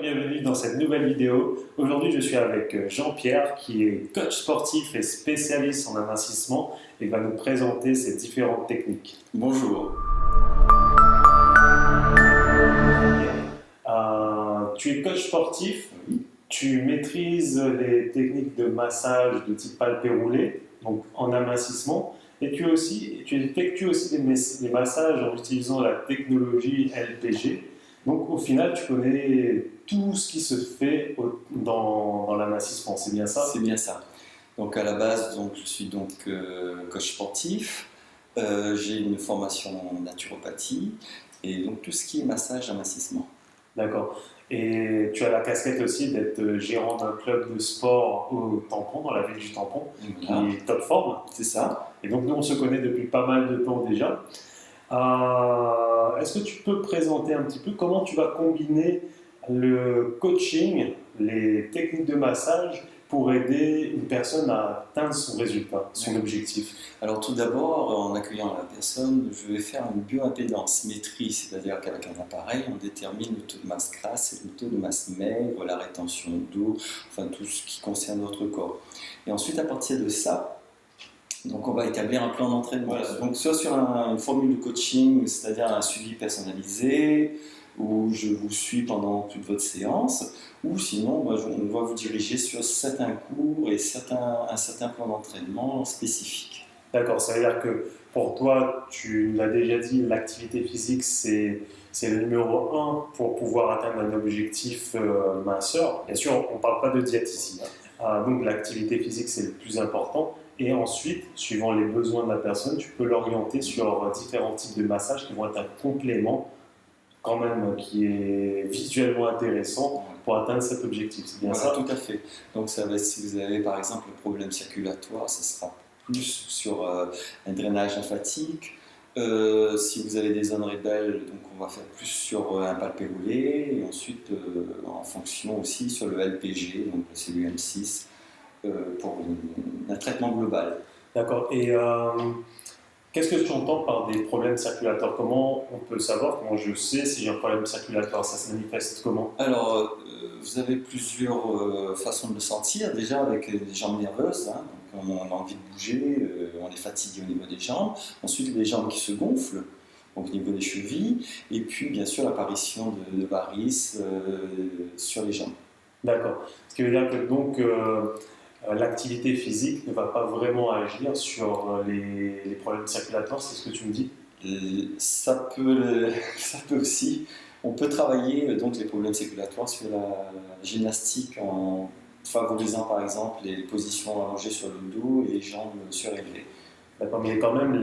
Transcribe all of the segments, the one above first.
bienvenue dans cette nouvelle vidéo. Aujourd'hui, je suis avec Jean-Pierre qui est coach sportif et spécialiste en amincissement et va nous présenter ses différentes techniques. Bonjour. Tu es coach sportif, Oui. tu maîtrises les techniques de massage de type palpé roulé, donc en amincissement, et tu effectues aussi des massages en utilisant la technologie LPG. Donc au final, tu connais tout ce qui se fait dans l'amincissement, c'est bien ça? C'est bien ça. Donc à la base, je suis coach sportif. J'ai une formation en naturopathie et donc tout ce qui est massage, amincissement. D'accord. Et tu as la casquette aussi d'être gérant d'un club de sport au Tampon, dans la ville du Tampon, qui est top forme. C'est ça. Et donc nous, on se connaît depuis pas mal de temps déjà. Est-ce que tu peux présenter un petit peu comment tu vas combiner le coaching, les techniques de massage pour aider une personne à atteindre son résultat, son objectif? Alors tout d'abord, en accueillant la personne, je vais faire une bioimpédance maîtrise, c'est-à-dire qu'avec un appareil, on détermine le taux de masse grasse et le taux de masse maigre, la rétention d'eau, enfin tout ce qui concerne notre corps. Et ensuite, à partir de ça, donc on va établir un plan d'entraînement. Donc soit sur une formule de coaching, c'est-à-dire un suivi personnalisé, où je vous suis pendant toute votre séance, ou sinon on va vous diriger sur certains cours et un certain plan d'entraînement spécifique. D'accord, ça veut dire que pour toi, tu l'as déjà dit, l'activité physique c'est le numéro un pour pouvoir atteindre un objectif minceur. Bien sûr, on ne parle pas de diète ici. Donc l'activité physique c'est le plus important. Et ensuite, suivant les besoins de la personne, tu peux l'orienter sur différents types de massages qui vont être un complément quand même qui est visuellement intéressant pour atteindre cet objectif. C'est bien ça? Tout à fait. Donc ça va être, si vous avez par exemple un problème circulatoire, ce sera plus sur un drainage lymphatique. Si vous avez des zones rebelles, donc on va faire plus sur un palpé roulé, et ensuite en fonction aussi sur le LPG, donc le CUM6, pour un traitement global. D'accord. Et qu'est-ce que tu entends par des problèmes circulatoires? Comment on peut savoir, comment je sais si j'ai un problème circulatoire? Ça se manifeste comment? Alors, vous avez plusieurs façons de le sentir. Déjà avec les jambes nerveuses, hein, donc on a envie de bouger, on est fatigué au niveau des jambes. Ensuite, les jambes qui se gonflent, donc au niveau des chevilles. Et puis, bien sûr, l'apparition de varices sur les jambes. D'accord. Ce qui veut dire que donc l'activité physique ne va pas vraiment agir sur les problèmes circulatoires, c'est ce que tu me dis? Ça peut aussi. On peut travailler donc les problèmes circulatoires sur la gymnastique en favorisant par exemple les positions allongées sur le dos et les jambes surélevées. D'accord, mais quand même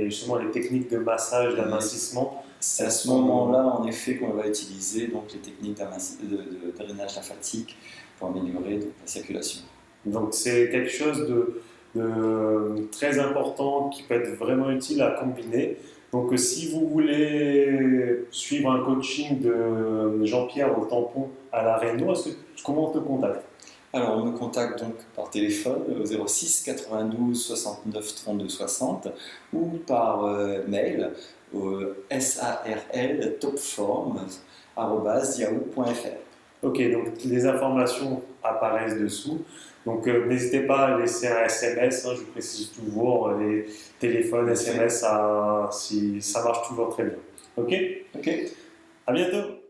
justement les techniques de massage, d'amincissement. C'est à ce moment-là en effet qu'on va utiliser donc les techniques de drainage lymphatique pour améliorer donc, la circulation. Donc c'est quelque chose de très important qui peut être vraiment utile à combiner. Donc si vous voulez suivre un coaching de Jean-Pierre au Tampon à La Réunion, comment on te contacte? Alors on me contacte donc par téléphone au 06 92 69 32 60 ou par mail au sarl@topform@yahoo.fr. Ok, donc les informations apparaissent dessous. Donc n'hésitez pas à laisser un SMS, hein, je précise toujours, les téléphones, SMS, ça marche toujours très bien. Ok? Ok. À bientôt!